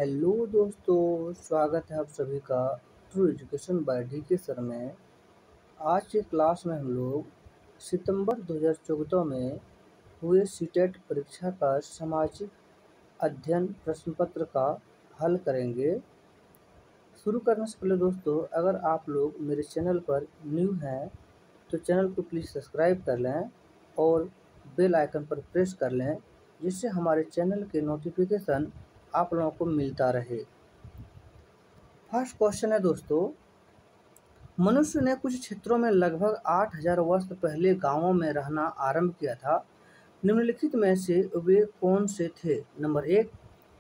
Hello दोस्तों, स्वागत है आप सभी का true education by DK. Sir में। आज की क्लास में हम लोग सितंबर 2014 में हुए सीटेट परीक्षा का सामाजिक अध्ययन प्रश्न पत्र का हल करेंगे। शुरू करने से पहले दोस्तों, अगर आप लोग मेरे चैनल पर न्यू हैं तो चैनल को प्लीज़ सब्सक्राइब कर लें और बेल आइकन पर प्रेस कर लें, जिससे हमारे चैनल के नोटिफिकेशन आप लोगों को मिलता रहे। फर्स्ट क्वेश्चन है दोस्तों, मनुष्य ने कुछ क्षेत्रों में लगभग 8000 वर्ष पहले गांवों में रहना आरंभ किया था। निम्नलिखित में से वे कौन से थे? नंबर 1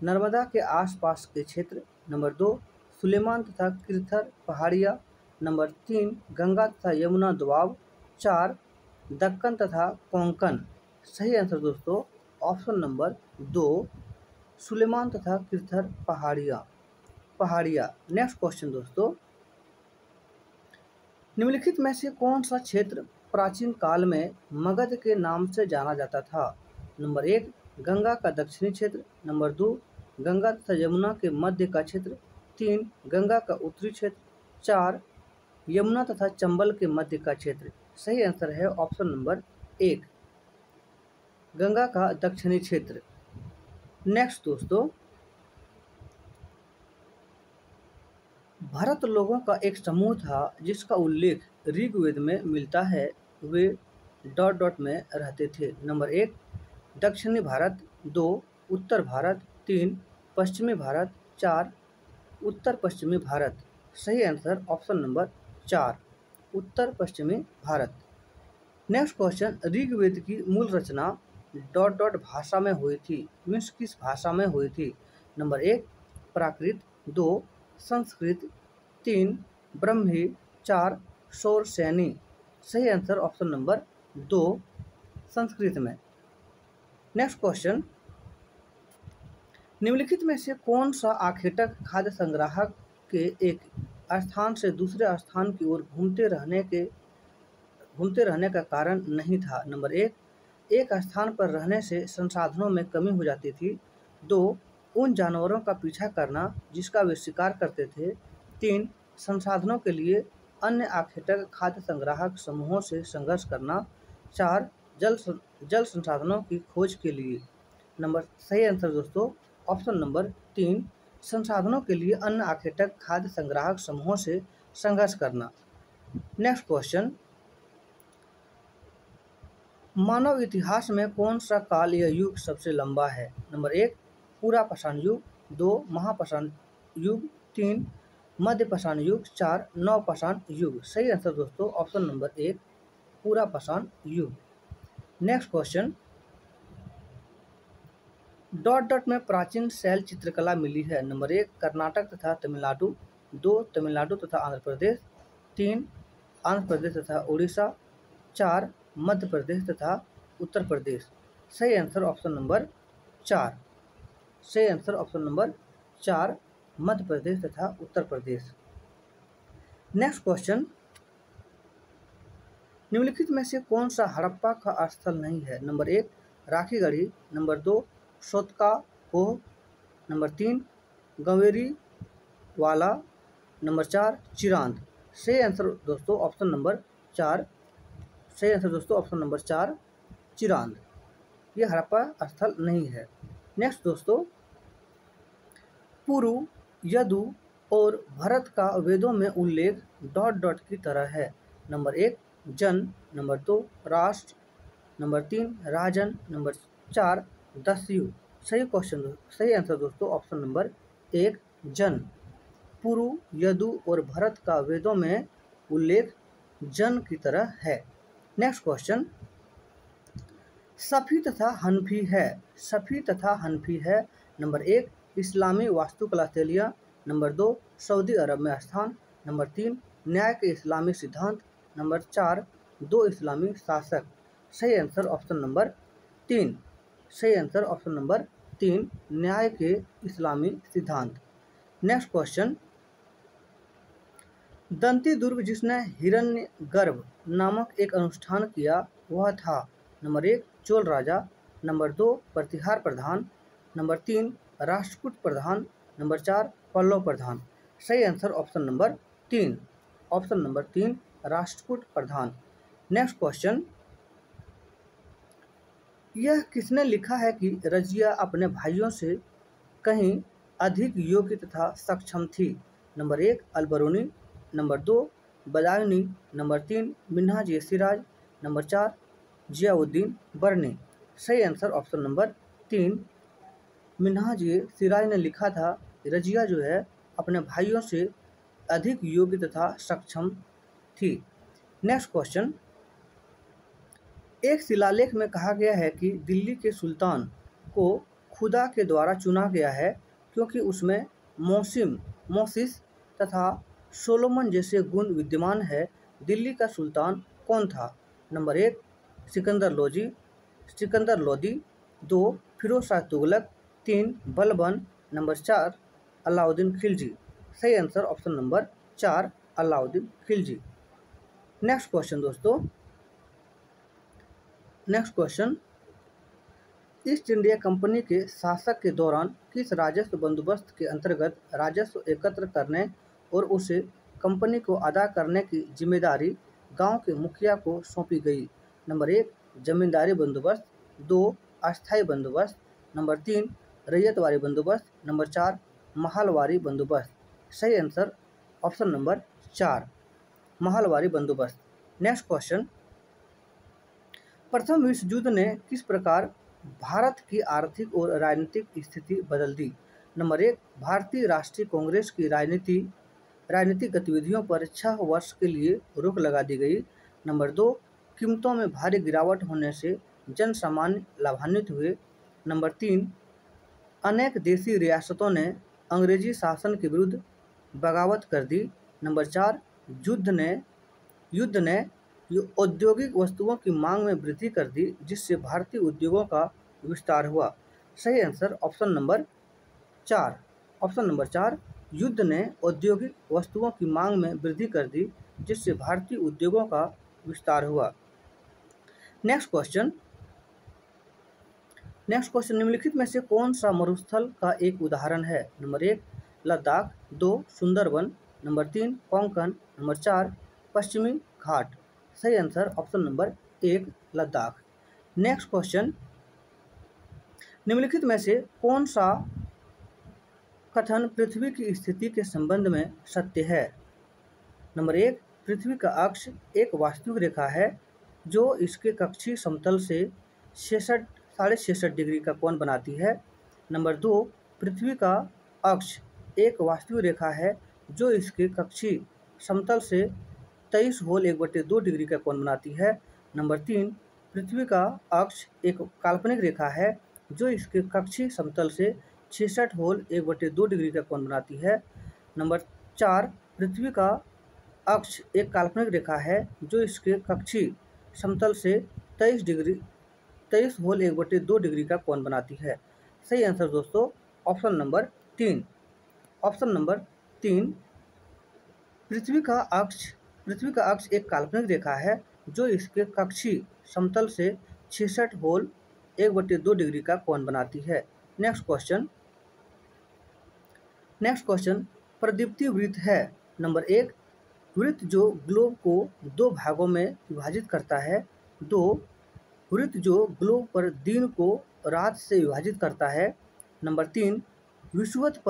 नर्मदा के आसपास के क्षेत्र, नंबर 2 सुलेमान तथा किरथर पहाड़ियाँ, नंबर 3 गंगा तथा यमुना दोआब, 4 दक्कन तथा कोंकण। सही आंसर दोस्तों ऑप्शन नंबर 2 सुलेमान तथा किरथर पहाड़ियाँ। नेक्स्ट क्वेश्चन दोस्तों, निम्नलिखित में से कौन सा क्षेत्र प्राचीन काल में मगध के नाम से जाना जाता था? नंबर 1 गंगा का दक्षिणी क्षेत्र, नंबर 2 गंगा तथा यमुना के मध्य का क्षेत्र, 3 गंगा का उत्तरी क्षेत्र, 4 यमुना तथा चंबल के मध्य का क्षेत्र। सही आंसर है ऑप्शन नंबर 1 गंगा का दक्षिणी क्षेत्र। नेक्स्ट दोस्तों, भारत लोगों का एक समूह था जिसका उल्लेख ऋग्वेद में मिलता है। वे ... में रहते थे। नंबर 1 दक्षिणी भारत, 2 उत्तर भारत, 3 पश्चिमी भारत, 4 उत्तर पश्चिमी भारत। सही आंसर ऑप्शन नंबर 4 उत्तर पश्चिमी भारत। नेक्स्ट क्वेश्चन, ऋग्वेद की मूल रचना ... भाषा में हुई थी। मीन्स किस भाषा में हुई थी? नंबर 1 प्राकृत, 2 संस्कृत, 3 ब्रह्मी, 4 शौरसेनी। सही आंसर ऑप्शन नंबर 2 संस्कृत में। नेक्स्ट क्वेश्चन, निम्नलिखित में से कौन सा आखेटक खाद्य संग्राहक के एक स्थान से दूसरे स्थान की ओर घूमते रहने का कारण नहीं था? नंबर 1 एक स्थान पर रहने से संसाधनों में कमी हो जाती थी, 2 उन जानवरों का पीछा करना जिसका वे शिकार करते थे, 3 संसाधनों के लिए अन्य आखेटक खाद्य संग्राहक समूहों से संघर्ष करना, 4 जल संसाधनों की खोज के लिए। सही आंसर दोस्तों ऑप्शन नंबर 3 संसाधनों के लिए अन्य आखेटक खाद्य संग्राहक समूहों से संघर्ष करना। नेक्स्ट क्वेश्चन, मानव इतिहास में कौन सा काल या युग सबसे लंबा है? नंबर 1 पूरा पाषाण युग, 2 महापाषाण युग, 3 मध्य पाषाण युग, 4 नवपाषाण युग। सही आंसर दोस्तों ऑप्शन नंबर 1 पूरा पाषाण युग। नेक्स्ट क्वेश्चन, ... में प्राचीन शैल चित्रकला मिली है। नंबर 1 कर्नाटक तथा तमिलनाडु, 2 तमिलनाडु तथा आंध्र प्रदेश, 3 आंध्र प्रदेश तथा उड़ीसा, 4 मध्य प्रदेश तथा उत्तर प्रदेश। सही आंसर ऑप्शन नंबर 4 सही answer option number 4 Madhya Pradesh तथा उत्तर प्रदेश। नेक्स्ट क्वेश्चन, निम्नलिखित में से कौन सा हड़प्पा का स्थल नहीं है? नंबर 1 राखीगढ़ी, नंबर 2 सोतका कोह, नंबर 3 गंवेरी वाला, नंबर 4 चिरांद। सही आंसर दोस्तों ऑप्शन नंबर 4 सही आंसर दोस्तों ऑप्शन नंबर 4 चिरांद। ये हड़प्पा स्थल नहीं है। नेक्स्ट दोस्तों, पुरु, यदु और भरत का वेदों में उल्लेख ... की तरह है। नंबर 1 जन, नंबर 2 राष्ट्र, नंबर 3 राजन, नंबर 4 दस्यु। सही आंसर दोस्तों ऑप्शन नंबर 1 जन। पुरु, यदु और भरत का वेदों में उल्लेख जन की तरह है। नेक्स्ट क्वेश्चन, सफ़ी तथा हनफी है। नंबर 1 इस्लामी वास्तुकला शैलियाँ, नंबर 2 सऊदी अरब में स्थान, नंबर 3 न्याय के इस्लामी सिद्धांत, नंबर 4 2 इस्लामी शासक। सही आंसर ऑप्शन नंबर 3 सही आंसर ऑप्शन नंबर 3 न्याय के इस्लामी सिद्धांत। नेक्स्ट क्वेश्चन, दंती दुर्ग जिसने हिरण्यगर्भ नामक एक अनुष्ठान किया वह था? नंबर 1 चोल राजा, नंबर 2 प्रतिहार प्रधान, नंबर 3 राष्ट्रकूट प्रधान, नंबर 4 पल्लव प्रधान। सही answer option number 3, option number 3 Rashtrakuta प्रधान। नेक्स्ट क्वेश्चन, यह किसने लिखा है कि रजिया अपने भाइयों से कहीं अधिक योग्य तथा सक्षम थी? Number 1 Alberuni, number 2 Badayuni, number 3 Minhaj e Siraj, number 4 Ziauddin Barani. सही answer option number 3 Minhaj e Siraj ने लिखा था रजिया जो है अपने भाइयों से अधिक योग्य तथा सक्षम थी। नेक्स्ट क्वेश्चन, एक शिलालेख में कहा गया है कि दिल्ली के सुल्तान को खुदा के द्वारा चुना गया है क्योंकि उसमें मोसिस तथा सोलोमन जैसे गुण विद्यमान है। दिल्ली का सुल्तान कौन था? Number 1 Sikandar Lodi, 2 Firoz Shah Tughlaq, 3 Balban, number 4 Alauddin Khilji. सही answer option number 4 Alauddin Khilji. Next question दोस्तों, next question, East India Company के शासक के दौरान किस राजस्व बंदोबस्त के अंतर्गत राजस्व एकत्र करने और उसे कंपनी को अदा करने की जिम्मेदारी गांव के मुखिया को सौंपी गई? नंबर 1 जमींदारी बंदोबस्त, 2 अस्थायी बंदोबस्त, नंबर 3 रैयतवारी बंदोबस्त, नंबर 4 महलवारी बंदोबस्त। सही आंसर ऑप्शन नंबर 4 महलवारी बंदोबस्त। नेक्स्ट क्वेश्चन, प्रथम विश्व युद्ध ने किस प्रकार भारत की आर्थिक और राजनीतिक स्थिति बदल दी? नंबर 1 भारतीय राष्ट्रीय कांग्रेस की राजनीतिक गतिविधियों पर 6 वर्ष के लिए रोक लगा दी गई। नंबर 2 कीमतों में भारी गिरावट होने से जन सामान्य लाभान्वित हुए। नंबर 3 अनेक देशी रियासतों ने अंग्रेजी शासन के विरुद्ध बगावत कर दी। नंबर 4 युद्ध ने औद्योगिक वस्तुओं की मांग में वृद्धि कर दी जिससे भारतीय उद्योगों का विस्तार हुआ। सही answer option number 4, option number 4 युद्ध ने औद्योगिक वस्तुओं की मांग में वृद्धि कर दी जिससे भारतीय उद्योगों का विस्तार हुआ। नेक्स्ट क्वेश्चन, निम्नलिखित में से कौन सा मरुस्थल का एक उदाहरण है? Number 1 Ladakh, 2 Sundarban, number 3 Konkan, number 4 पश्चिमी घाट। सही answer option number 1 Ladakh. Next question, निम्नलिखित में से कौन सा कथन पृथ्वी की स्थिति के संबंध में सत्य है? नंबर 1 पृथ्वी का अक्ष एक वास्तविक रेखा है जो इसके कक्षीय समतल से 66.5 डिग्री का कोण बनाती है। नंबर 2 पृथ्वी का अक्ष एक वास्तविक रेखा है जो इसके कक्षीय समतल से 23 डिग्री का कोण बनाती है। नंबर 3 पृथ्वी का अक्ष एक काल्पनिक रेखा है जो इसके कक्षीय समतल से 66 डिग्री का कोण बनाती है। नंबर 4 पृथ्वी का अक्ष एक काल्पनिक रेखा है जो इसके कक्षीय समतल से 23 डिग्री का कोण बनाती है। सही आंसर दोस्तों ऑप्शन नंबर 3, ऑप्शन नंबर 3 पृथ्वी का अक्ष एक काल्पनिक रेखा है जो इसके कक्षीय समतल से 66 डिग्री का कोण बनाती है। नेक्स्ट क्वेश्चन प्रदीप्ति वृत्त है। नंबर 1 वृत्त जो ग्लोब को 2 भागों में विभाजित करता है। 2 वृत्त जो ग्लोब पर दिन को रात से विभाजित करता है। नंबर 3 विषुवत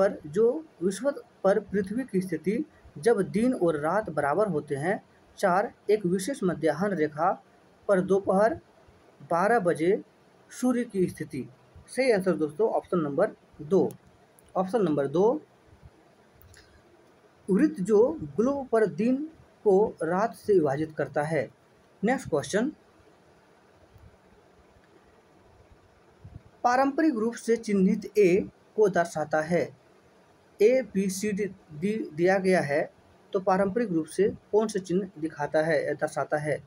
पर पृथ्वी की स्थिति जब दिन और रात बराबर होते हैं। 4 एक विशेष मध्याह्न रेखा पर दोपहर 12 बजे सूर्य की स्थिति। सही आंसर दोस्तों ऑप्शन नंबर 2, ऑप्शन नंबर 2 वृत्त जो ग्लोब पर दिन को रात से विभाजित करता है। नेक्स्ट क्वेश्चन, पारंपरिक रूप से चिन्हित ए को दर्शाता है। ए बी सी डी दिया गया है तो पारंपरिक रूप से कौन से चिन्ह दिखाता है या दर्शाता है?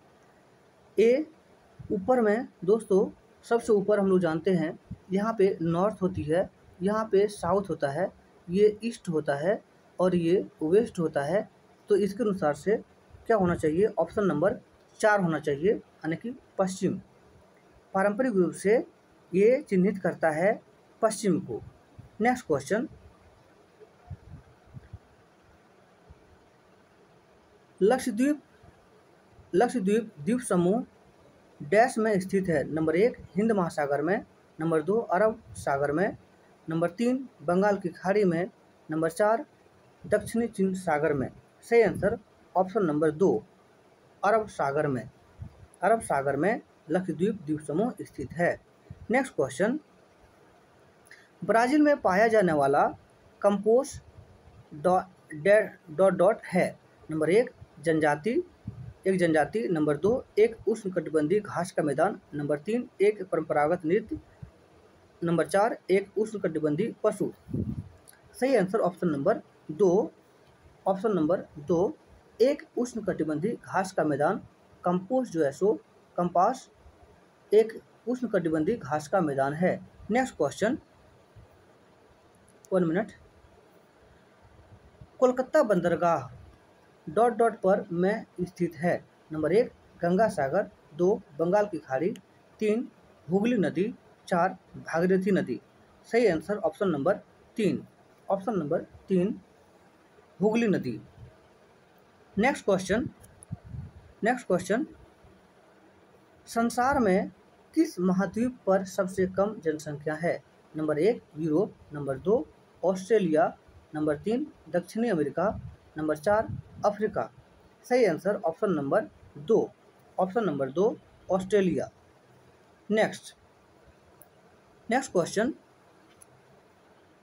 ए ऊपर में दोस्तों सबसे ऊपर हम लोग जानते हैं यहाँ पे नॉर्थ होती है, यहाँ पे साउथ होता है, ये ईस्ट होता है और ये वेस्ट होता है। तो इसके अनुसार से क्या होना चाहिए? ऑप्शन नंबर 4 होना चाहिए यानी कि पश्चिम। पारंपरिक रूप से ये चिन्हित करता है पश्चिम को। नेक्स्ट क्वेश्चन, लक्षद्वीप लक्षद्वीप द्वीप समूह डैश में स्थित है। नंबर 1 हिंद महासागर में, नंबर 2 अरब सागर में, नंबर 3 बंगाल की खाड़ी में, नंबर 4 दक्षिणी चीन सागर में। सही आंसर ऑप्शन नंबर 2 अरब सागर में। अरब सागर में लक्षद्वीप द्वीप समूह स्थित है। नेक्स्ट क्वेश्चन, ब्राजील में पाया जाने वाला कंपोस्ट डॉट है। नंबर 1 जनजाति, नंबर 2 एक उष्णकटिबंधीय घास का मैदान, नंबर 3 एक परंपरागत नृत्य, नंबर 4 एक उष्णकटिबंधीय पशु। सही आंसर ऑप्शन नंबर 2 एक उष्णकटिबंधीय घास का मैदान। कंपोस्ट जो है सो कंपास एक उष्णकटिबंधीय घास का मैदान है। Next question, 1 minute. कोलकाता बंदरगाह पर में स्थित है। नंबर 1 गंगा सागर, 2 बंगाल की खाड़ी, 3 हुगली नदी, 4 भागीरथी नदी। सही आंसर ऑप्शन नंबर 3 हुगली नदी। नेक्स्ट क्वेश्चन, संसार में किस महाद्वीप पर सबसे कम जनसंख्या है। Number 1 Europe, number 2 Australia, number 3 दक्षिणी अमेरिका, नंबर 4 अफ्रीका। सही answer option number 2 Australia. Next question,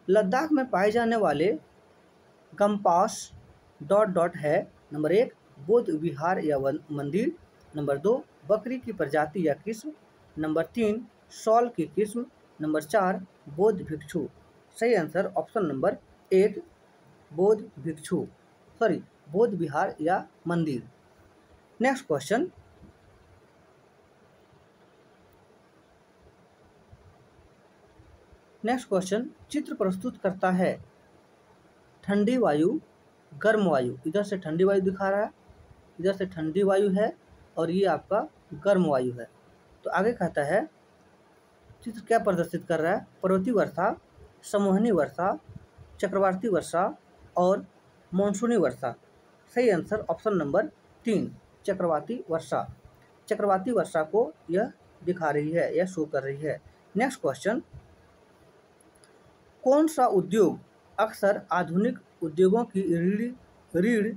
Ladakh में पाए जाने वाले गम्पास डॉट है। नंबर 1 बौद्ध विहार या मंदिर, नंबर 2 बकरी की प्रजाति या किस्म, नंबर 3 शॉल की किस्म, नंबर 4 बौद्ध भिक्षु। सही आंसर ऑप्शन नंबर 1 बौद्ध विहार या मंदिर। नेक्स्ट क्वेश्चन, चित्र प्रस्तुत करता है ठंडी वायु, गर्म वायु। इधर से ठंडी वायु दिखा रहा है, इधर से ठंडी वायु है और ये आपका गर्म वायु है। तो आगे कहता है चित्र क्या प्रदर्शित कर रहा है, पर्वतीय वर्षा, संवहनी वर्षा, चक्रवाती वर्षा और मानसूनी वर्षा। सही आंसर ऑप्शन नंबर 3 चक्रवाती वर्षा। चक्रवाती वर्षा को यह दिखा रही है, यह शो कर रही है। नेक्स्ट क्वेश्चन, कौन सा उद्योग अक्सर आधुनिक उद्योगों की रीढ़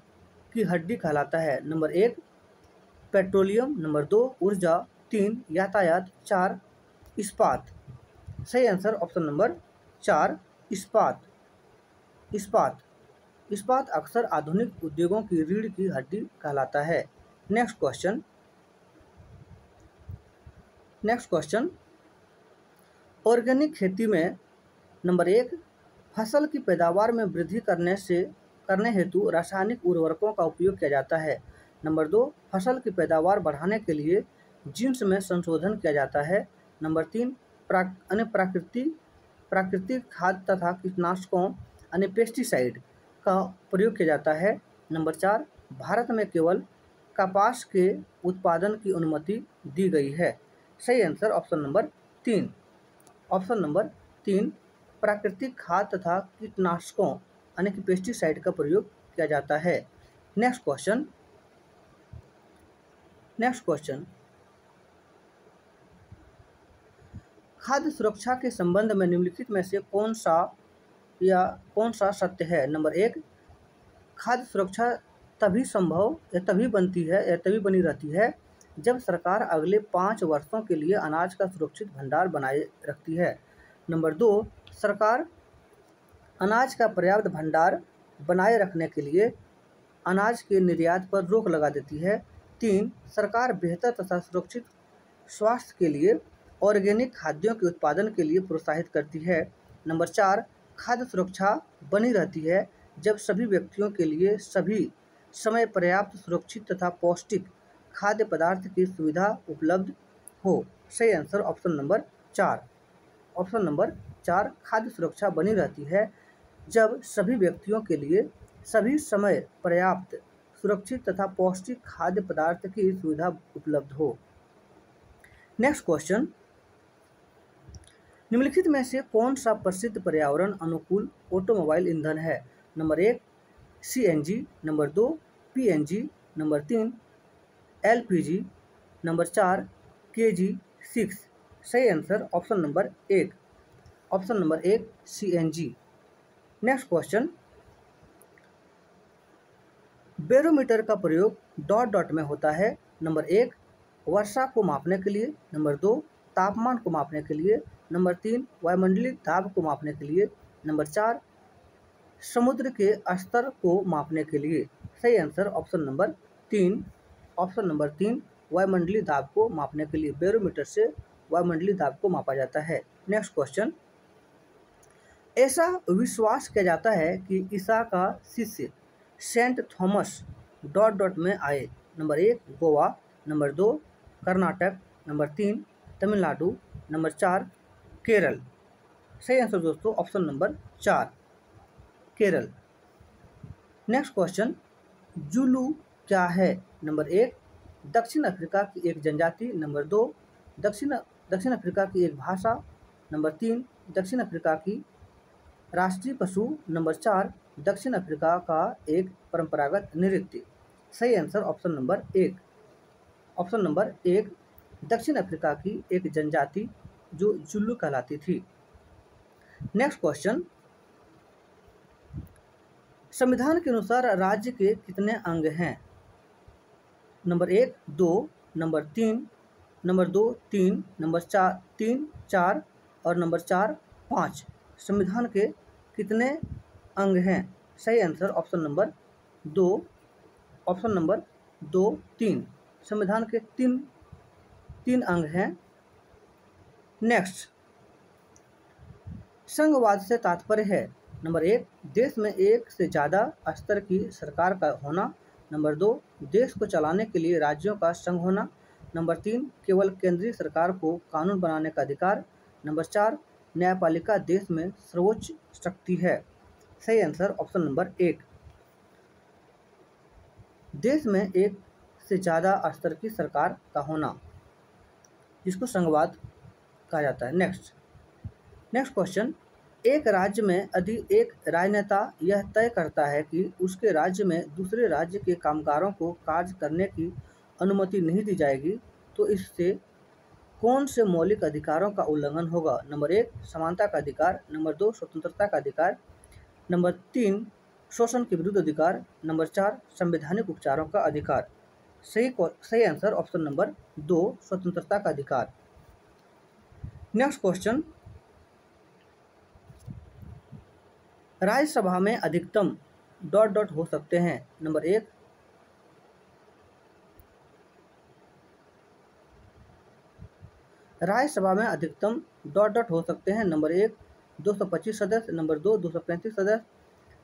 की हड्डी कहलाता है। नंबर 1 पेट्रोलियम, नंबर 2 ऊर्जा, 3 यातायात, 4 इस्पात। सही आंसर ऑप्शन नंबर 4 इस्पात अक्सर आधुनिक उद्योगों की रीढ़ की हड्डी कहलाता है। नेक्स्ट क्वेश्चन, ऑर्गेनिक खेती में नंबर 1 फसल की पैदावार में वृद्धि करने हेतु रासायनिक उर्वरकों का उपयोग किया जाता है। नंबर 2 फसल की पैदावार बढ़ाने के लिए जीन्स में संशोधन किया जाता है। नंबर 3 प्राकृतिक खाद तथा कीटनाशकों यानी पेस्टिसाइड का प्रयोग किया जाता है। नंबर 4 भारत में केवल कपास के उत्पादन की अनुमति दी गई है। सही आंसर ऑप्शन नंबर 3 प्राकृतिक खाद तथा कीटनाशकों यानी कि पेस्टिसाइड का प्रयोग किया जाता है। नेक्स्ट क्वेश्चन, खाद्य सुरक्षा के संबंध में निम्नलिखित में से कौन सा सत्य है। नंबर 1 खाद्य सुरक्षा तभी बनी रहती है जब सरकार अगले 5 वर्षों के लिए अनाज का सुरक्षित भंडार बनाए रखती है। नंबर 2 सरकार अनाज का पर्याप्त भंडार बनाए रखने के लिए अनाज के निर्यात पर रोक लगा देती है। 3 सरकार बेहतर तथा सुरक्षित स्वास्थ्य के लिए ऑर्गेनिक खाद्यों के उत्पादन के लिए प्रोत्साहित करती है। नंबर 4 खाद्य सुरक्षा बनी रहती है जब सभी व्यक्तियों के लिए सभी समय पर्याप्त सुरक्षित तथा पौष्टिक खाद्य पदार्थ की सुविधा उपलब्ध हो। सही आंसर ऑप्शन नंबर 4 खाद्य सुरक्षा बनी रहती है जब सभी व्यक्तियों के लिए सभी समय पर्याप्त सुरक्षित तथा पौष्टिक खाद्य पदार्थ की सुविधा उपलब्ध हो। नेक्स्ट क्वेश्चन, निम्नलिखित में से कौन सा प्रसिद्ध पर्यावरण अनुकूल ऑटोमोबाइल ईंधन है। Number 1 CNG, number 2 PNG, number 3 LPG, number 4 KG6। सही answer option number 1, option number 1 CNG। Next question, barometer का प्रयोग डॉट डॉट में होता है। नंबर 1 वर्षा को मापने के लिए, नंबर 2 तापमान को मापने के लिए, नंबर 3 वायुमंडलीय दाब को मापने के लिए, नंबर 4 समुद्र के स्तर को मापने के लिए। सही answer option number 3, option number 3 वायुमंडलीय दाब को मापने के लिए बैरोमीटर से वायुमंडलीय दाब को मापा जाता है। नेक्स्ट क्वेश्चन, ऐसा विश्वास किया जाता है कि ईसा का शिष्य सेंट थॉमस डॉट डॉट में आए। Number 1 Goa, number 2 Karnataka, number 3 Tamil Nadu, number 4 Kerala. सही आंसर दोस्तों option number 4 Kerala. Next question, Zulu क्या है? नंबर 1 दक्षिण अफ्रीका की एक जनजाति, नंबर 2 दक्षिण अफ्रीका की एक भाषा, नंबर 3 दक्षिण अफ्रीका की राष्ट्रीय पशु, नंबर 4 दक्षिण अफ्रीका का एक परंपरागत नृत्य। सही answer option number 1, option number 1 दक्षिण अफ्रीका की एक जनजाति जो जुल्लू कहलाती थी। नेक्स्ट क्वेश्चन, संविधान के अनुसार राज्य के कितने अंग हैं? नंबर 1 2, नंबर 3 नंबर 2 3, नंबर 4 3 4 और नंबर 4 5। संविधान के कितने अंग हैं? सही answer option number 2, option number 2 3। संविधान के तीन अंग हैं। नेक्स्ट, संघवाद से तात्पर्य है। नंबर 1 देश में एक से ज़्यादा स्तर की सरकार का होना, नंबर 2 देश को चलाने के लिए राज्यों का संघ होना, नंबर 3 केवल केंद्रीय सरकार को कानून बनाने का अधिकार, नंबर 4 न्यायपालिका देश में सर्वोच्च शक्ति है। सही आंसर ऑप्शन नंबर 1, देश में एक से ज़्यादा स्तर की सरकार का होना, जिसको संघवाद कहा जाता है। नेक्स्ट क्वेश्चन, एक राज्य में यदि एक राजनेता यह तय करता है कि उसके राज्य में दूसरे राज्य के कामगारों को कार्य करने की अनुमति नहीं दी जाएगी, तो इससे कौन से मौलिक अधिकारों का उल्लंघन होगा? नंबर 1 समानता का अधिकार, नंबर 2 स्वतंत्रता का अधिकार, नंबर 3 शोषण के विरुद्ध अधिकार, नंबर 4 संवैधानिक उपचारों का अधिकार। सही आंसर ऑप्शन नंबर 2 स्वतंत्रता का अधिकार। नेक्स्ट क्वेश्चन, राज्यसभा में अधिकतम डॉट डॉट हो सकते हैं। नंबर 1 राज्यसभा में अधिकतम डॉट डॉट हो सकते हैं। नंबर 1 225 सदस्य, नंबर 2 235 सदस्य,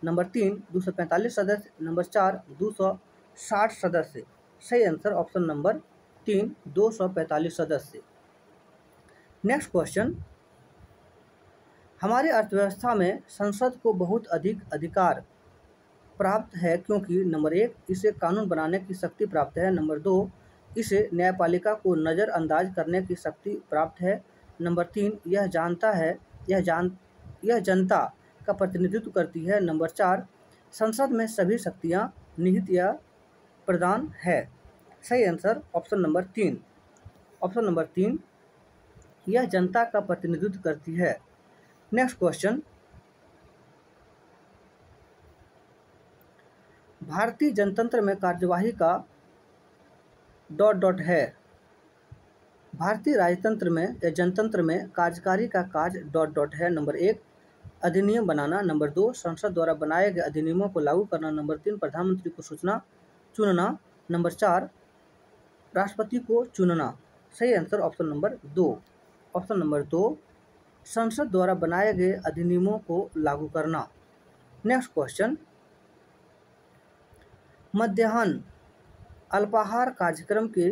नंबर 3 245 सदस्य, नंबर 4 260 सदस्य। सही आंसर ऑप्शन नंबर 3 245 सदस्य। नेक्स्ट क्वेश्चन, हमारी अर्थव्यवस्था में संसद को बहुत अधिक अधिकार प्राप्त है क्योंकि नंबर 1 इसे कानून बनाने की शक्ति प्राप्त है, नंबर 2 इसे न्यायपालिका को नज़रअंदाज करने की शक्ति प्राप्त है, नंबर 3 यह जनता का प्रतिनिधित्व करती है, नंबर 4 संसद में सभी शक्तियां निहित या प्रदान है। सही answer option number 3, option number 3 यह जनता का प्रतिनिधित्व करती है। नेक्स्ट क्वेश्चन, भारतीय जनतंत्र में कार्यवाही का डॉट डॉट है। भारतीय राजतंत्र में या जनतंत्र में कार्यकारी का कार्य डॉट डॉट है। नंबर 1 अधिनियम बनाना, नंबर 2 संसद द्वारा बनाए गए अधिनियमों को लागू करना, नंबर 3 प्रधानमंत्री को चुनना, नंबर 4 राष्ट्रपति को चुनना। सही answer option number 2, option number 2 संसद द्वारा बनाए गए अधिनियमों को लागू करना। नेक्स्ट क्वेश्चन, मध्याह्न अल्पाहार कार्यक्रम के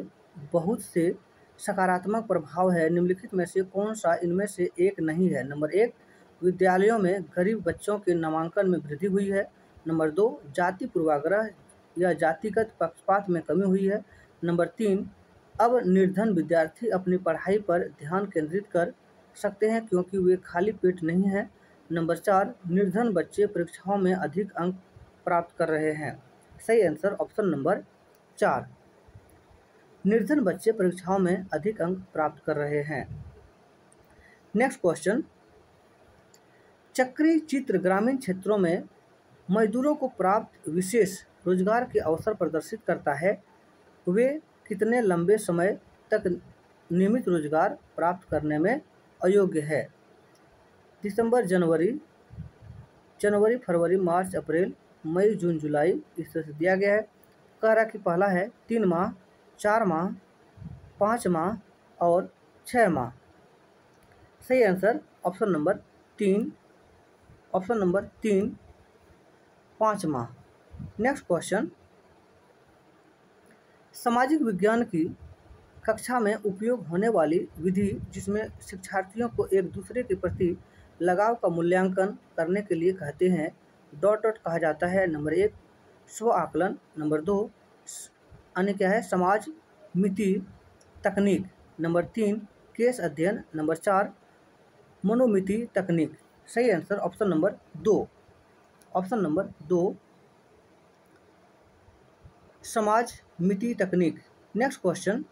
बहुत से सकारात्मक प्रभाव है, निम्नलिखित में से कौन सा इनमें से एक नहीं है? नंबर 1 विद्यालयों में गरीब बच्चों के नामांकन में वृद्धि हुई है, नंबर 2 जाति पूर्वाग्रह या जातिगत पक्षपात में कमी हुई है, नंबर 3 अब निर्धन विद्यार्थी अपनी पढ़ाई पर ध्यान केंद्रित कर सकते हैं क्योंकि वे खाली पेट नहीं हैं, नंबर 4 निर्धन बच्चे परीक्षाओं में अधिक अंक प्राप्त कर रहे हैं। सही आंसर ऑप्शन नंबर 4। निर्धन बच्चे परीक्षाओं में अधिक अंक प्राप्त कर रहे हैं। नेक्स्ट क्वेश्चन, चक्री चित्र ग्रामीण क्षेत्रों में मजदूरों को प्राप्त विशेष रोजगार के अवसर प्रदर्शित करता है। वे कितने लंबे समय तक नियमित रोजगार प्राप्त करने में अयोग्य है? दिसंबर, जनवरी, फरवरी, मार्च, अप्रैल, मई, जून, जुलाई, इस तरह से दिया गया है। कह रहा कि पहला है 3 माह, 4 माह, 5 माह और 6 माह। सही आंसर ऑप्शन नंबर 3, 5 माह। नेक्स्ट क्वेश्चन, सामाजिक विज्ञान की कक्षा में उपयोग होने वाली विधि जिसमें शिक्षार्थियों को एक दूसरे के प्रति लगाव का मूल्यांकन करने के लिए कहते हैं डॉट डॉट कहा जाता है। नंबर 1 स्व आकलन, नंबर 2 अन्य क्या है समाज मिति तकनीक, नंबर 3 केस अध्ययन, नंबर 4 मनोमिति तकनीक। सही आंसर ऑप्शन नंबर 2 समाज मिति तकनीक। नेक्स्ट क्वेश्चन,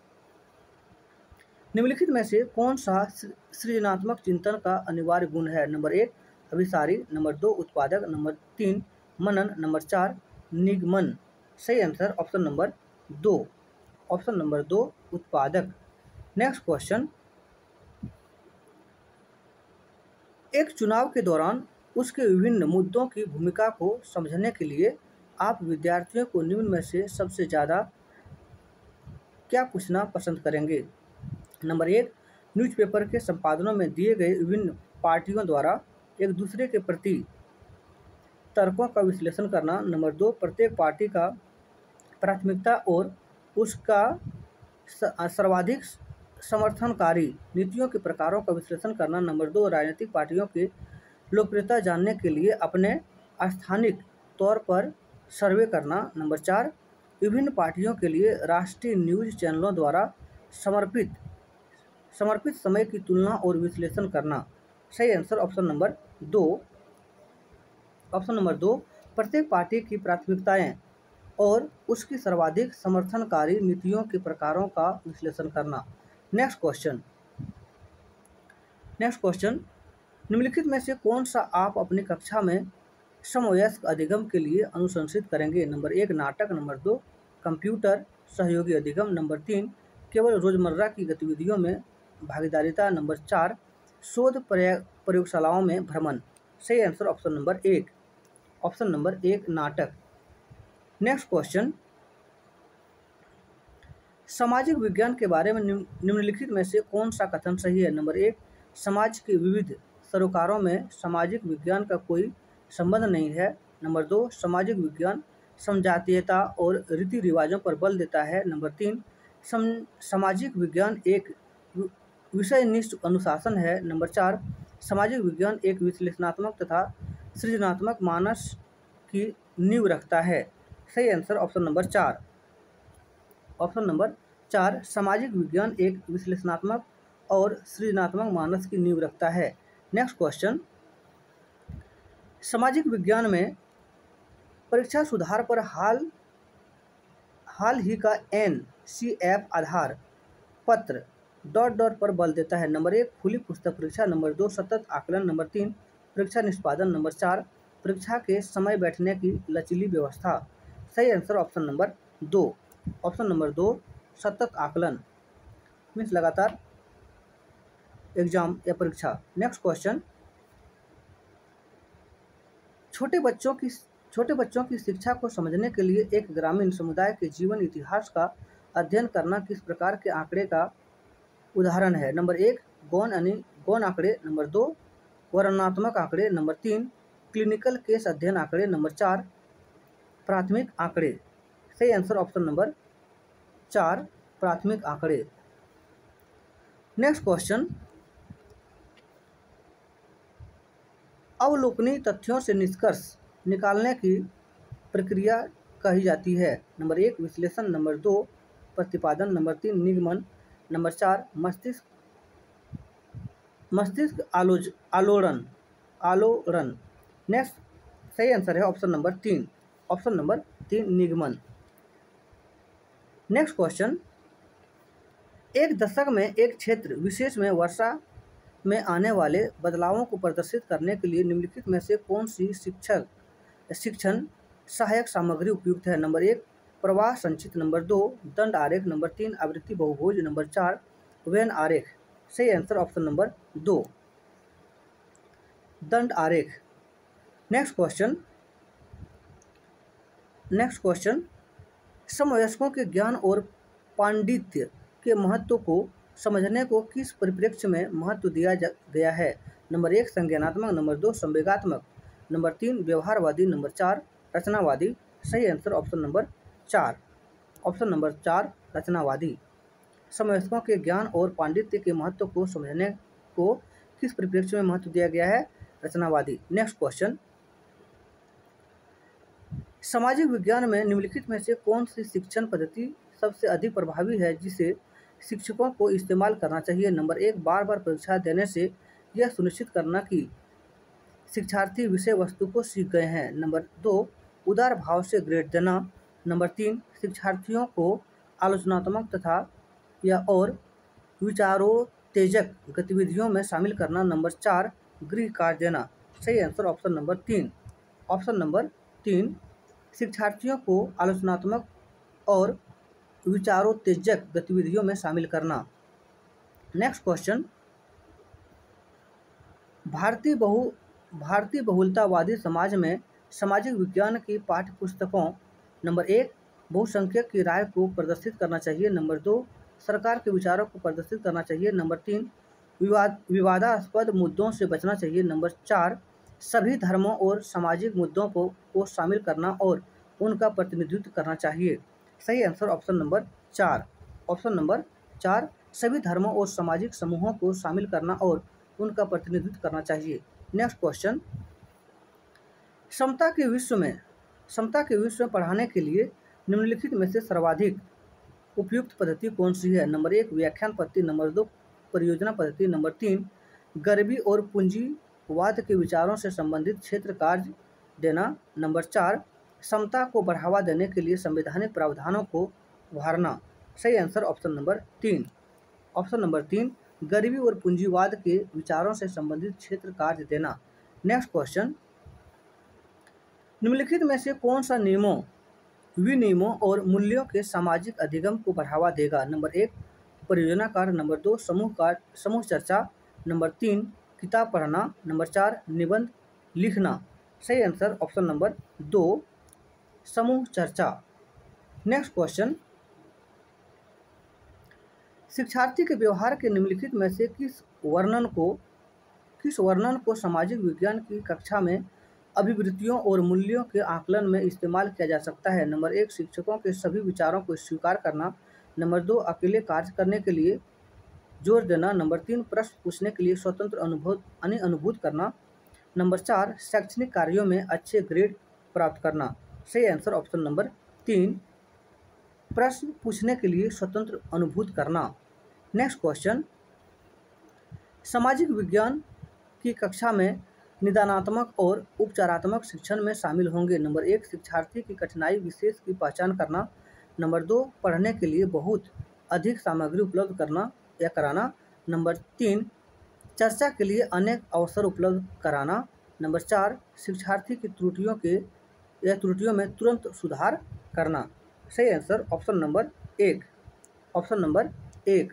निम्नलिखित में से कौन सा सृजनात्मक चिंतन का अनिवार्य गुण है? नंबर 1 अभिसारी, नंबर 2 उत्पादक, नंबर 3 मनन, नंबर 4 निगमन। सही आंसर ऑप्शन नंबर 2 उत्पादक। नेक्स्ट क्वेश्चन, एक चुनाव के दौरान उसके विभिन्न मुद्दों की भूमिका को समझने के लिए आप विद्यार्थियों को निम्न में से सबसे ज़्यादा क्या पूछना पसंद करेंगे? नंबर 1 न्यूज़पेपर के संपादनों में दिए गए विभिन्न पार्टियों द्वारा एक दूसरे के प्रति तर्कों का विश्लेषण करना। नंबर 2 प्रत्येक पार्टी का प्राथमिकता और उसका सर्वाधिक समर्थनकारी नीतियों के प्रकारों का विश्लेषण करना। नंबर 2 राजनीतिक पार्टियों की लोकप्रियता जानने के लिए अपने स्थानिक तौर पर सर्वे करना। नंबर 4 विभिन्न पार्टियों के लिए राष्ट्रीय न्यूज़ चैनलों द्वारा समर्पित समय की तुलना और विश्लेषण करना। सही आंसर ऑप्शन नंबर 2 प्रत्येक पार्टी की प्राथमिकताएं और उसकी सर्वाधिक समर्थनकारी नीतियों के प्रकारों का विश्लेषण करना। नेक्स्ट क्वेश्चन, निम्नलिखित में से कौन सा आप अपनी कक्षा में समवयस्क अधिगम के लिए अनुशंसित करेंगे? नंबर 1 नाटक, नंबर 2 कंप्यूटर सहयोगी अधिगम, नंबर 3 केवल रोजमर्रा की गतिविधियों में भागीदारिता, नंबर 4 शोध प्रयोगशालाओं में भ्रमण। सही आंसर ऑप्शन नंबर 1 नाटक। नेक्स्ट क्वेश्चन, सामाजिक विज्ञान के बारे में निम्नलिखित में से कौन सा कथन सही है? नंबर 1 समाज के विविध सरोकारों में सामाजिक विज्ञान का कोई संबंध नहीं है। नंबर 2 सामाजिक विज्ञान समजातीयता और रीति रिवाजों पर बल देता है। नंबर 3 सामाजिक विज्ञान एक विषयनिष्ठ अनुशासन है। नंबर 4 सामाजिक विज्ञान एक विश्लेषणात्मक तथा सृजनात्मक मानस की नींव रखता है। सही आंसर ऑप्शन नंबर 4 सामाजिक विज्ञान एक विश्लेषणात्मक और सृजनात्मक मानस की नींव रखता है। नेक्स्ट क्वेश्चन, सामाजिक विज्ञान में परीक्षा सुधार पर हाल ही का NCF आधार पत्र डॉट डॉट पर बल देता है। नंबर 1 खुली पुस्तक परीक्षा, नंबर 2 सतत आकलन, नंबर 3 परीक्षा निष्पादन, नंबर 4 परीक्षा के समय बैठने की लचीली व्यवस्था। सही आंसर ऑप्शन नंबर 2 सतत आकलन मीन्स लगातार एग्जाम या परीक्षा। नेक्स्ट क्वेश्चन, छोटे बच्चों की शिक्षा को समझने के लिए एक ग्रामीण समुदाय के जीवन इतिहास का अध्ययन करना किस प्रकार के आंकड़े का उदाहरण है? नंबर 1 गौण आंकड़े, नंबर 2 वर्णनात्मक आंकड़े, नंबर 3 क्लिनिकल केस अध्ययन आंकड़े, नंबर 4 प्राथमिक आंकड़े। सही आंसर ऑप्शन नंबर 4 प्राथमिक आंकड़े। नेक्स्ट क्वेश्चन, अवलोकनीय तथ्यों से निष्कर्ष निकालने की प्रक्रिया कही जाती है। नंबर 1 विश्लेषण, नंबर 2 प्रतिपादन, नंबर 3 निगमन, नंबर 4 मस्तिष्क आलोड़न। नेक्स्ट सही आंसर है ऑप्शन नंबर 3 निगमन। नेक्स्ट क्वेश्चन, एक दशक में एक क्षेत्र विशेष में वर्षा में आने वाले बदलावों को प्रदर्शित करने के लिए निम्नलिखित में से कौन सी शिक्षण सहायक सामग्री उपयुक्त है? नंबर 1 प्रवाह संचित, नंबर 2 दंड आरेख, नंबर 3 आवृत्ति बहुभुज, नंबर 4 वेन आरेख। सही आंसर ऑप्शन नंबर 2 दंड आरेख। नेक्स्ट क्वेश्चन, समवयस्कों के ज्ञान और पांडित्य के महत्व को समझने को किस परिप्रेक्ष्य में महत्व दिया गया है? नंबर 1 संज्ञानात्मक, नंबर 2 संवेगात्मक, नंबर 3 व्यवहारवादी, नंबर 4 रचनावादी। सही आंसर ऑप्शन नंबर 4 रचनावादी। समवयस्कों के ज्ञान और पांडित्य के महत्व को समझने को किस परिप्रेक्ष्य में महत्व दिया गया है? रचनावादी। नेक्स्ट क्वेश्चन, सामाजिक विज्ञान में निम्नलिखित में से कौन सी शिक्षण पद्धति सबसे अधिक प्रभावी है जिसे शिक्षकों को इस्तेमाल करना चाहिए? नंबर 1 बार बार परीक्षा देने से यह सुनिश्चित करना कि शिक्षार्थी विषय वस्तु को सीख गए हैं। नंबर 2 उदार भाव से ग्रेड देना। नंबर 3 शिक्षार्थियों को आलोचनात्मक तथा या और विचारोत्तेजक गतिविधियों में शामिल करना। नंबर 4 गृह कार्य देना। सही आंसर ऑप्शन नंबर 3 शिक्षार्थियों को आलोचनात्मक और विचारोत्तेजक गतिविधियों में शामिल करना। नेक्स्ट क्वेश्चन, भारतीय बहुलतावादी समाज में सामाजिक विज्ञान की पाठ्य पुस्तकों नंबर 1 बहुसंख्यक की राय को प्रदर्शित करना चाहिए। नंबर 2 सरकार के विचारों को प्रदर्शित करना चाहिए। नंबर 3 विवादास्पद मुद्दों से बचना चाहिए। नंबर 4 सभी धर्मों और सामाजिक मुद्दों को शामिल करना और उनका प्रतिनिधित्व करना चाहिए। सही आंसर ऑप्शन नंबर 4 सभी धर्मों और सामाजिक समूहों को शामिल करना और उनका प्रतिनिधित्व करना चाहिए। नेक्स्ट क्वेश्चन, समता के विश्व में पढ़ाने के लिए निम्नलिखित में से सर्वाधिक उपयुक्त पद्धति कौन सी है? नंबर 1 व्याख्यान पद्धति, नंबर 2 परियोजना पद्धति, नंबर 3 गरीबी और पूंजीवाद के विचारों से संबंधित क्षेत्र कार्य देना, नंबर 4 समता को बढ़ावा देने के लिए संवैधानिक प्रावधानों को उभारना। सही आंसर ऑप्शन नंबर 3 गरीबी और पूंजीवाद के विचारों से संबंधित क्षेत्र कार्य देना। नेक्स्ट क्वेश्चन, निम्नलिखित में से कौन सा विनियमों और मूल्यों के सामाजिक अधिगम को बढ़ावा देगा? नंबर 1 परियोजना कार्य, नंबर 2 समूह चर्चा, नंबर 3 किताब पढ़ना, नंबर 4 निबंध लिखना। सही आंसर ऑप्शन नंबर 2 समूह चर्चा। नेक्स्ट क्वेश्चन, शिक्षार्थी के व्यवहार के निम्नलिखित में से किस वर्णन को सामाजिक विज्ञान की कक्षा में अभिवृत्तियों और मूल्यों के आकलन में इस्तेमाल किया जा सकता है? नंबर 1 शिक्षकों के सभी विचारों को स्वीकार करना, नंबर 2 अकेले कार्य करने के लिए जोर देना, नंबर 3 प्रश्न पूछने के लिए स्वतंत्र अनुभूत करना, नंबर 4 शैक्षणिक कार्यों में अच्छे ग्रेड प्राप्त करना। सही आंसर ऑप्शन नंबर 3 प्रश्न पूछने के लिए स्वतंत्र अनुभूत करना। नेक्स्ट क्वेश्चन, सामाजिक विज्ञान की कक्षा में निदानात्मक और उपचारात्मक शिक्षण में शामिल होंगे। नंबर 1 शिक्षार्थी की कठिनाई विशेष की पहचान करना, नंबर 2 पढ़ने के लिए बहुत अधिक सामग्री उपलब्ध करना या कराना, नंबर 3 चर्चा के लिए अनेक अवसर उपलब्ध कराना, नंबर 4 शिक्षार्थी की त्रुटियों में तुरंत सुधार करना। सही आंसर ऑप्शन नंबर 1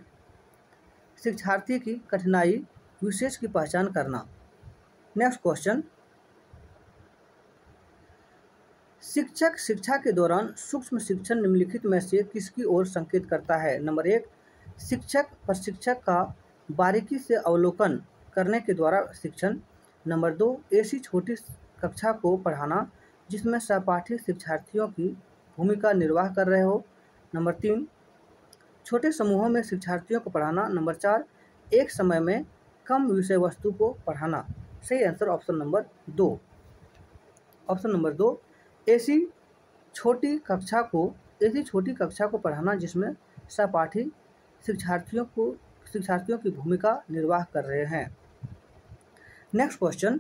शिक्षार्थी की कठिनाई विशेष की पहचान करना। नेक्स्ट क्वेश्चन, शिक्षक शिक्षा के दौरान सूक्ष्म शिक्षण निम्नलिखित में से किसकी ओर संकेत करता है? नंबर 1 शिक्षक प्रशिक्षक का बारीकी से अवलोकन करने के द्वारा शिक्षण, नंबर 2 ऐसी छोटी कक्षा को पढ़ाना जिसमें सहपाठी शिक्षार्थियों की भूमिका निर्वाह कर रहे हो, नंबर 3 छोटे समूहों में शिक्षार्थियों को पढ़ाना, नंबर 4 एक समय में कम विषय वस्तु को पढ़ाना। सही आंसर ऑप्शन नंबर 2 ऐसी छोटी कक्षा को पढ़ाना जिसमें सहपाठी शिक्षार्थियों की भूमिका निर्वाह कर रहे हैं। नेक्स्ट क्वेश्चन,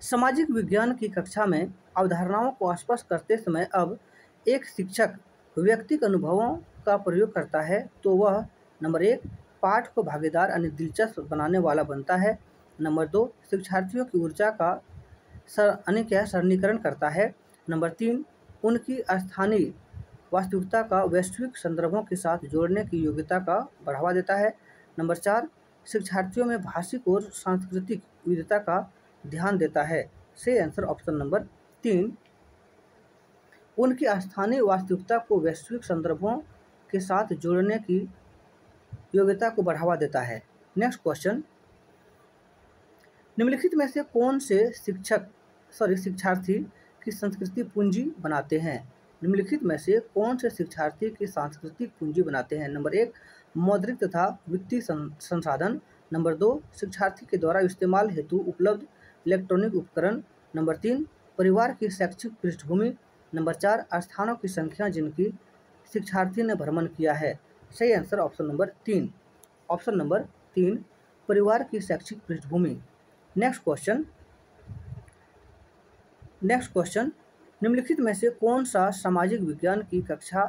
सामाजिक विज्ञान की कक्षा में अवधारणाओं को स्पष्ट करते समय अब एक शिक्षक व्यक्तिगत अनुभवों का प्रयोग करता है तो वह नंबर 1 पाठ को भागीदार यानी दिलचस्प बनाने वाला बनता है। नंबर 2 शिक्षार्थियों की ऊर्जा का सरलीकरण करता है। नंबर 3 उनकी स्थानीय वास्तविकता का वैश्विक संदर्भों के साथ जोड़ने की योग्यता का बढ़ावा देता है। नंबर 4 शिक्षार्थियों में भाषिक और सांस्कृतिक विविधता का ध्यान देता है। सही आंसर ऑप्शन नंबर 3। उनकी स्थानीय वास्तविकता को वैश्विक संदर्भों के साथ जोड़ने की योग्यता को बढ़ावा देता है। नेक्स्ट क्वेश्चन, निम्नलिखित में से कौन से शिक्षार्थी की संस्कृति पूंजी बनाते हैं? निम्नलिखित में से कौन से शिक्षार्थी की सांस्कृतिक पूंजी बनाते हैं? नंबर 1 मौद्रिक तथा वित्तीय संसाधन। नंबर 2 शिक्षार्थी के द्वारा इस्तेमाल हेतु उपलब्ध इलेक्ट्रॉनिक उपकरण। नंबर 3 परिवार की शैक्षिक पृष्ठभूमि। नंबर 4 स्थानों की संख्या जिनकी शिक्षार्थी ने भ्रमण किया है। सही answer option number 3। Option number 3 परिवार की शैक्षिक पृष्ठभूमि। नेक्स्ट क्वेश्चन, निम्नलिखित में से कौन सा सामाजिक विज्ञान की कक्षा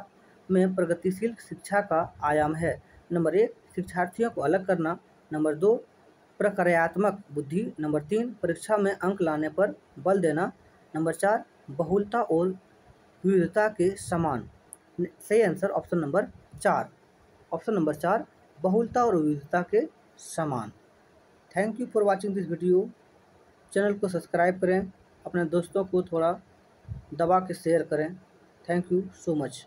में प्रगतिशील शिक्षा का आयाम है? नंबर 1 शिक्षार्थियों को अलग करना। नंबर 2 प्रक्रियात्मक बुद्धि। नंबर 3 परीक्षा में अंक लाने पर बल देना। नंबर 4 बहुलता और विविधता के समान। सही answer option number 4। Option number 4 बहुलता और विविधता के समान। Thank you for watching this video. Channel को सब्सक्राइब करें, अपने दोस्तों को थोड़ा दबा के शेयर करें। Thank you so much.